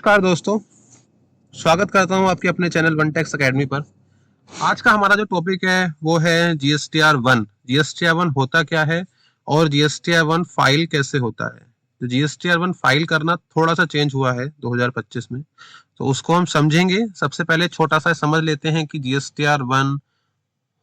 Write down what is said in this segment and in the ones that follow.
नमस्कार दोस्तों, स्वागत करता हूं आपके अपने चैनल वन टैक्स अकेडमी पर। आज का हमारा जो टॉपिक है वो है जीएसटीआर वन। जीएसटीआर वन होता क्या है और जीएसटीआर वन फाइल कैसे होता है। तो जीएसटीआर वन फाइल करना थोड़ा सा चेंज हुआ है 2025 में, तो उसको हम समझेंगे। सबसे पहले छोटा सा समझ लेते हैं कि जीएसटीआर वन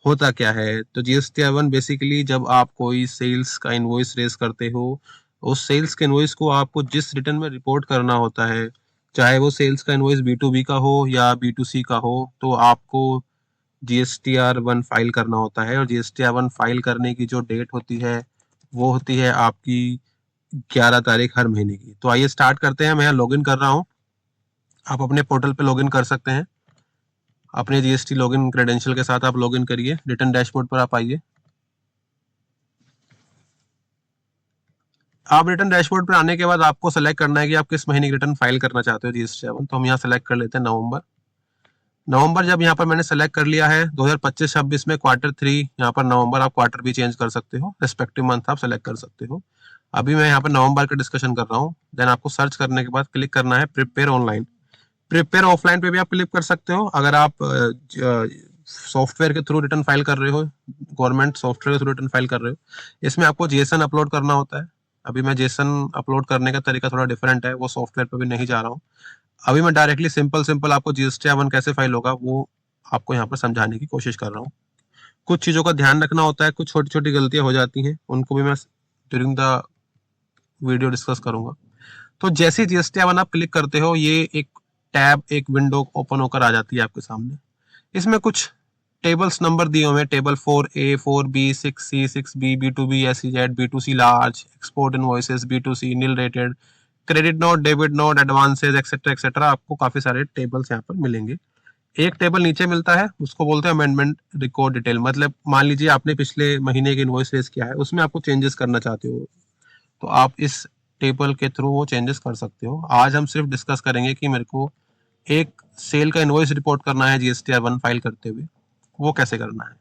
होता क्या है। तो जीएसटीआर वन बेसिकली जब आप कोई सेल्स का इनवॉइस रेज करते हो, उस सेल्स के इनवॉइस को आपको जिस रिटर्न में रिपोर्ट करना होता है, चाहे वो सेल्स का इनवॉइस B2B का हो या B2C का हो, तो आपको जीएसटीआर वन फाइल करना होता है। और जीएसटीआर वन फाइल करने की जो डेट होती है वो होती है आपकी 11 तारीख हर महीने की। तो आइए स्टार्ट करते हैं। मैं लॉगिन कर रहा हूँ, आप अपने पोर्टल पे लॉगिन कर सकते हैं। अपने जीएसटी लॉगिन क्रेडेंशियल के साथ आप लॉगिन करिए। रिटर्न डैशबोर्ड पर आप आइए। आप रिटर्न डैशबोर्ड पर आने के बाद आपको सेलेक्ट करना है कि आप किस महीने की रिटर्न फाइल करना चाहते हो जीएसटीआर वन। तो हम यहाँ सेलेक्ट कर लेते हैं नवंबर। जब यहाँ पर मैंने सेलेक्ट कर लिया है 2025-26 में Q3, यहाँ पर नवंबर, आप क्वार्टर भी चेंज कर सकते हो, रेस्पेक्टिव मंथ आप सेलेक्ट कर सकते हो। अभी मैं यहाँ पर नवंबर का डिस्कशन कर रहा हूँ। देन आपको सर्च करने के बाद क्लिक करना है प्रिपेयर ऑनलाइन। प्रिपेयर ऑफलाइन पे भी आप क्लिक कर सकते हो। अगर आप सॉफ्टवेयर के थ्रू रिटर्न फाइल कर रहे हो, गवर्नमेंट सॉफ्टवेयर के थ्रू रिटर्न फाइल कर रहे हो, इसमें आपको जेसन अपलोड करना होता है। अभी मैं जेसन अपलोड करने का तरीका थोड़ा डिफरेंट है, वो सॉफ्टवेयर पे भी नहीं जा रहा हूँ। अभी मैं डायरेक्टली सिंपल आपको जीएसटीआर वन कैसे फाइल होगा वो आपको यहाँ पर समझाने की कोशिश कर रहा हूँ। कुछ चीज़ों का ध्यान रखना होता है, कुछ छोटी छोटी गलतियां हो जाती हैं, उनको भी मैं ड्यूरिंग द वीडियो डिस्कस करूंगा। तो जैसे जीएसटीआर वन आप क्लिक करते हो, ये एक टैब, एक विंडो ओपन होकर आ जाती है आपके सामने। इसमें कुछ टेबल्स नंबर दिए हुए हैं, table 4A, 4B, 6C, 6B, B2B, SEZ, B2C large, export invoices, B2C nil rated, credit note, debit note, advances, etcetera etcetera. आपको काफी सारे टेबल्स यहाँ पर मिलेंगे। एक टेबल नीचे मिलता है, उसको बोलते हैं अमेंडमेंट रिकॉर्ड डिटेल। मतलब मान लीजिए आपने पिछले महीने की इनवॉइस रेज किया है, उसमें आपको चेंजेस करना चाहते हो, तो आप इस टेबल के थ्रू वो चेंजेस कर सकते हो। आज हम सिर्फ डिस्कस करेंगे कि मेरे को एक सेल का इनवॉइस रिपोर्ट करना है जीएसटीआर वन फाइल करते हुए, वो कैसे करना है।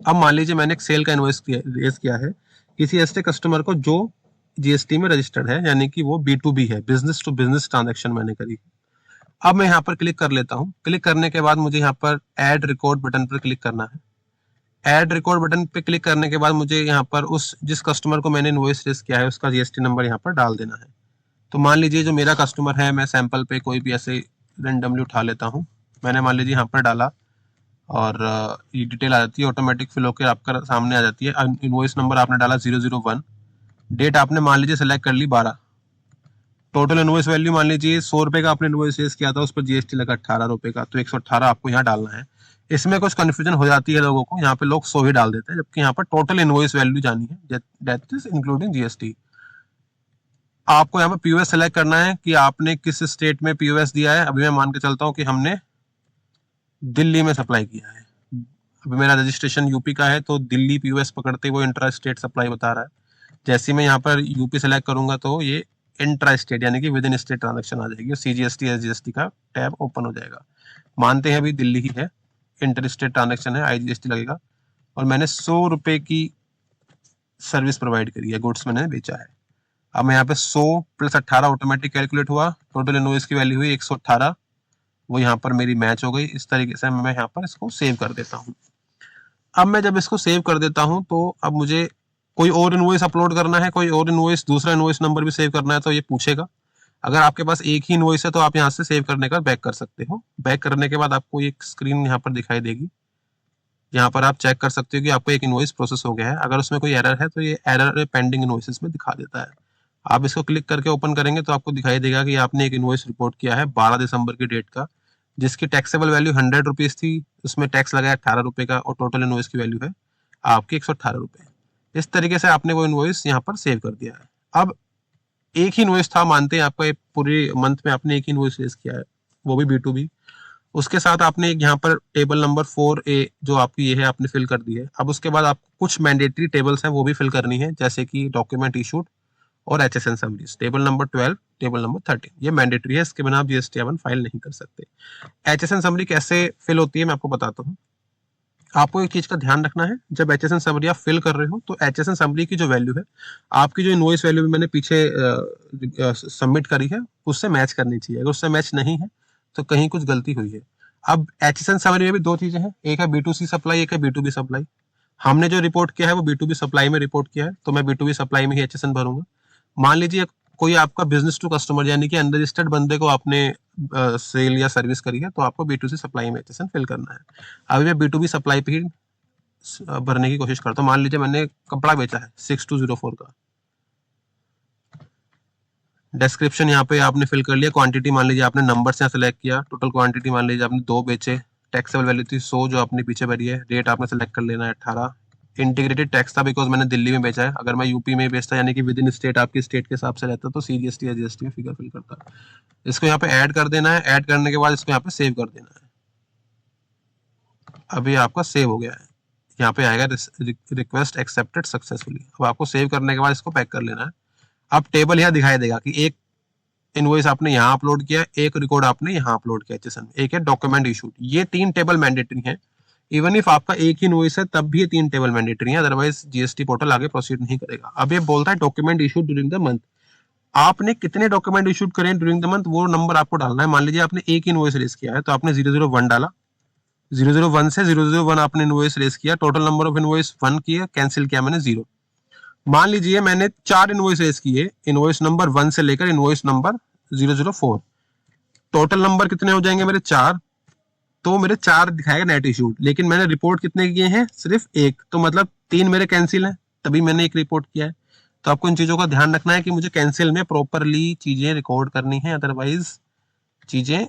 अब मान लीजिए मैंने एक सेल का इनवॉइस रेज किया है किसी ऐसे कस्टमर को जो जीएसटी में रजिस्टर्ड है, यानी कि वो B2B है, बिजनेस टू बिजनेस ट्रांजेक्शन मैंने करी। अब मैं यहाँ पर क्लिक कर लेता हूँ। क्लिक करने के बाद मुझे यहाँ पर ऐड रिकॉर्ड बटन पर क्लिक करना है। ऐड रिकॉर्ड बटन पे क्लिक करने के बाद मुझे यहाँ पर उस जिस कस्टमर को मैंने इनवॉइस रेज किया है उसका जीएसटी नंबर यहाँ पर डाल देना है। तो मान लीजिए जो मेरा कस्टमर है, मैं सैंपल पे कोई भी ऐसे रेंडमली उठा लेता हूँ। मैंने मान लीजिए यहाँ पर डाला और ये डिटेल आ जाती है, ऑटोमेटिक फिल होकर आपका सामने आ जाती है। इनवॉइस नंबर आपने डाला 001, डेट आपने मान लीजिए सेलेक्ट कर ली 12, टोटल इनवॉइस वैल्यू मान लीजिए 100 रुपए का आपने इनवॉइस रेज किया था, उस पर जीएसटी लगा 18 रुपए का, तो 118 आपको यहाँ डालना है। इसमें कुछ कंफ्यूजन हो जाती है लोगों को, यहाँ पे लोग 100 ही डाल देते हैं, जबकि यहाँ पर टोटल इनवॉइस वैल्यू जानी है, दैट इज इंक्लूडिंग जीएसटी। आपको यहाँ पर पीओएस सेलेक्ट करना है कि आपने किस स्टेट में पीओएस दिया है। अभी मैं मान के चलता हूँ कि हमने दिल्ली में सप्लाई किया है। अभी मेरा रजिस्ट्रेशन यूपी का है, तो दिल्ली पीओएस पकड़ते वो इंट्रा स्टेट सप्लाई बता रहा है। जैसे मैं यहाँ पर यूपी सेलेक्ट करूंगा तो ये इंट्रा स्टेट यानी कि विद इन स्टेट ट्रांजेक्शन आ जाएगी, सीजीएसटी एसजीएसटी का टैब ओपन हो जाएगा। मानते हैं अभी दिल्ली ही है, इंटर स्टेट ट्रांजेक्शन है, आईजीएसटी लगेगा। और मैंने 100 रुपए की सर्विस प्रोवाइड करी है, गुड्स मैंने बेचा है। अब मैं यहाँ पे 100 + 18 ऑटोमेटिक कैलकुलेट हुआ, टोटल इनवॉइस की वैल्यू हुई 118, वो यहाँ पर मेरी मैच हो गई। इस तरीके से मैं यहाँ पर इसको सेव कर देता हूँ। अब मैं जब इसको सेव कर देता हूँ तो अब मुझे कोई और इनवॉइस अपलोड करना है, कोई और इनवॉइस, दूसरा इनवॉइस नंबर भी सेव करना है, तो ये पूछेगा। अगर आपके पास एक ही इनवॉइस है तो आप यहाँ से सेव करने का बैक कर सकते हो। बैक करने के बाद आपको एक स्क्रीन यहाँ पर दिखाई देगी, यहाँ पर आप चेक कर सकते हो कि आपको एक इनवॉइस प्रोसेस हो गया है। अगर उसमें कोई एरर है तो ये एरर पेंडिंग इनवॉइसेस में दिखा देता है। आप इसको क्लिक करके ओपन करेंगे तो आपको दिखाई देगा कि आपने एक इनवॉइस रिपोर्ट किया है 12 दिसंबर की डेट का, जिसकी टैक्सेबल वैल्यू 100 रुपीज थी, उसमें टैक्स लगाया 18 रुपए का, और टोटल इनवॉइस की वैल्यू है आपकी 118 रुपए। इस तरीके से आपने वो इनवॉइस यहाँ पर सेव कर दिया है। अब एक ही इनवॉइस था, मानते हैं आपका पूरे मंथ में आपने एक ही इनवॉइस रेज किया है, वो भी B2B। उसके साथ आपने यहाँ पर टेबल नंबर 4A जो आपकी ये है आपने फिल कर दी है। अब उसके बाद आपको कुछ मैंडेटरी टेबल्स हैं वो भी फिल करनी है, जैसे कि डॉक्यूमेंट इशूड और HSN summaries. Table number 12, table number 13 ये मैंडेटरी है, इसके बिना आप जीएसटीआर वन फाइल नहीं कर सकते। HSN समरी कैसे फिल होती है मैं आपको बताता हूँ। आपको एक चीज का ध्यान रखना है, जब एचएसएन समरी आप फिल कर रहे हो तो एचएसएन समरी की जो वैल्यू है आपकी जो इनवॉइस वैल्यू भी मैंने पीछे सबमिट करी है उससे मैच करनी चाहिए। अगर उससे मैच नहीं है तो कहीं कुछ गलती हुई है। अब एचएसएन समरी में भी दो चीजें हैं, एक है B2C सप्लाई, एक है B2B सप्लाई। हमने जो रिपोर्ट किया है वो B2B सप्लाई में रिपोर्ट किया है, तो मैं B2B सप्लाई में ही एचएसएन भरूंगा। मान लीजिए कोई आपका बिजनेस टू कस्टमर यानी कि अनरजिस्टर्ड बंदे को आपने सेल या सर्विस करी है तो आपको B2C सप्लाई में एचएसएन फिल करना है। अभी मैं B2B सप्लाई पे ही भरने की कोशिश करता हूँ। मान लीजिए मैंने कपड़ा बेचा है 6204 का, डिस्क्रिप्शन यहाँ पे आपने फिल कर लिया, क्वांटिटी मान लीजिए आपने नंबर से सेलेक्ट किया, टोटल क्वांटिटी मान लीजिए आपने 2 बेचे, टैक्सेबल वैल्यू थी 100 जो आपने पीछे भरी है, रेट आपने सेलेक्ट कर लेना है 18, इंटीग्रेटेड टैक्स था बिकॉज मैंने दिल्ली में बेचा है, अगर मैं यूपी में बेचता यानी कि विद इन स्टेट आपकी स्टेट के हिसाब से रहता तो CGST या GST में फिगर फिल करता। इसको यहाँ पे ऐड कर देना है, ऐड करने के बाद इसको यहाँ पे सेव कर देना है। अभी आपका सेव हो गया है, यहाँ पे आएगा रिक्वेस्ट एक्सेप्टेड सक्सेसफुली। अब आपको सेव करने के बाद इसको पैक कर लेना है। अब टेबल यहाँ दिखाई देगा कि एक इनवॉइस आपने यहाँ अपलोड किया, एक रिकॉर्ड आपने यहाँ अपलोड किया एचएसएन में, एक है डॉक्यूमेंट इशूड। ये 3 टेबल मैंडेटरी हैं। इवन इफ आपका एक ही इनवॉइस है तब भी ये 3 टेबल मैंडेटरी हैं, अदरवाइज जीएसटी पोर्टल आगे प्रोसीड नहीं करेगा। अब ये बोलता है document issued during the month. आपने कितने डॉक्यूमेंट इशूड करें ड्यूरिंग द मंथ वो नंबर आपको डालना है। मान लीजिए आपने एक इनवॉइस रेज किया है तो आपने 001 डाला, 001 से 001 आपने इनवॉइस रेज किया, टोटल नंबर ऑफ इनवॉइस 1 किया, कैंसिल किया मैंने 0। मान लीजिए मैंने 4 इनवॉइस रेज किए, इनवॉइस नंबर 1 से लेकर इनवॉइस नंबर 004, टोटल नंबर कितने हो जाएंगे मेरे 4, तो मेरे 4 दिखाएगा नेट इशूड, लेकिन मैंने रिपोर्ट कितने किए हैं सिर्फ एक, तो मतलब 3 मेरे कैंसिल हैं, तभी मैंने एक रिपोर्ट किया है। तो आपको इन चीजों का ध्यान रखना है कि मुझे कैंसिल में प्रॉपरली चीजें रिकॉर्ड करनी है, अदरवाइज चीजें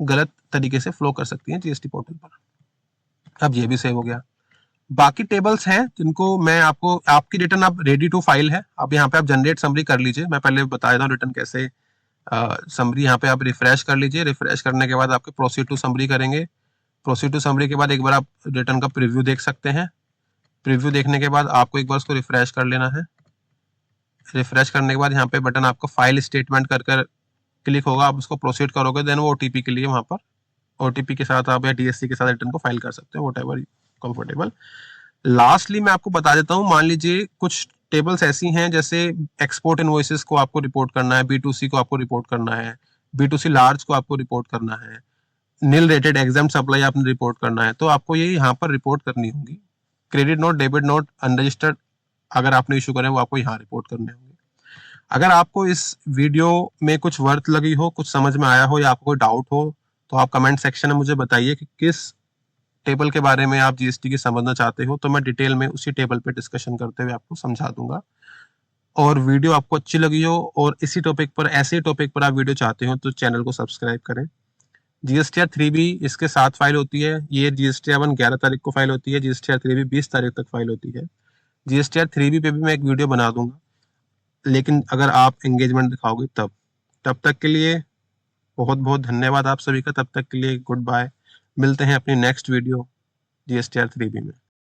गलत तरीके से फ्लो कर सकती हैं जीएसटी पोर्टल पर। अब ये भी सेव हो गया। बाकी टेबल्स हैं जिनको मैं आपको, आपकी रिटर्न अब रेडी टू फाइल है। अब यहाँ पे आप जनरेट समरी कर लीजिए, मैं पहले बता देता हूँ रिटर्न कैसे समरी। यहाँ पे आप रिफ्रेश कर लीजिए, रिफ्रेश करने के बाद आपके प्रोसीड टू समरी करेंगे। प्रोसीड टू समरी के बाद एक बार आप रिटर्न का प्रीव्यू देख सकते हैं। प्रीव्यू देखने के बाद आपको एक बार उसको रिफ्रेश कर लेना है। रिफ्रेश करने के बाद यहाँ पे बटन आपको फाइल स्टेटमेंट कर क्लिक होगा, आप उसको प्रोसीड करोगे, देन वो ओटीपी के लिए वहाँ पर ओटीपी के साथ आप या डीएससी के साथ रिटर्न को फाइल कर सकते हो, व्हाटएवर कंफर्टेबल। लास्टली मैं आपको बता देता हूँ, मान लीजिए कुछ टेबल्स ऐसी हैं जैसे एक्सपोर्ट इनवॉइसेस को आपको रिपोर्ट करना है, B2C को आपको रिपोर्ट करना है, B2C लार्ज को आपको रिपोर्ट करना है, नील रेटेड एग्जाम सप्लाई आपने रिपोर्ट करना है, तो आपको ये यहाँ पर रिपोर्ट करनी होगी। Credit note, debit note, unregistered अगर आपने इशू करे वो आपको यहाँ रिपोर्ट करने होंगे। अगर आपको इस वीडियो में कुछ वर्थ लगी हो, कुछ समझ में आया हो या आपको कोई डाउट हो तो आप कमेंट सेक्शन में मुझे बताइए कि किस टेबल के बारे में आप जीएसटी की समझना चाहते हो, तो मैं डिटेल में उसी टेबल पे डिस्कशन करते हुए आपको समझा दूंगा। और वीडियो आपको अच्छी लगी हो और इसी टॉपिक पर, ऐसे टॉपिक पर आप वीडियो चाहते हो तो चैनल को सब्सक्राइब करें। जीएसटीआर 3B इसके साथ फाइल होती है, ये जीएसटीआर 1 11 तारीख को फाइल होती है, जीएसटीआर 3B 20 तारीख तक फाइल होती है। जीएसटीआर 3B पे भी मैं एक वीडियो बना दूंगा, लेकिन अगर आप एंगेजमेंट दिखाओगे तब तक के लिए बहुत बहुत धन्यवाद आप सभी का। तब तक के लिए गुड बाय, मिलते हैं अपनी नेक्स्ट वीडियो जीएसटीआर 3B में।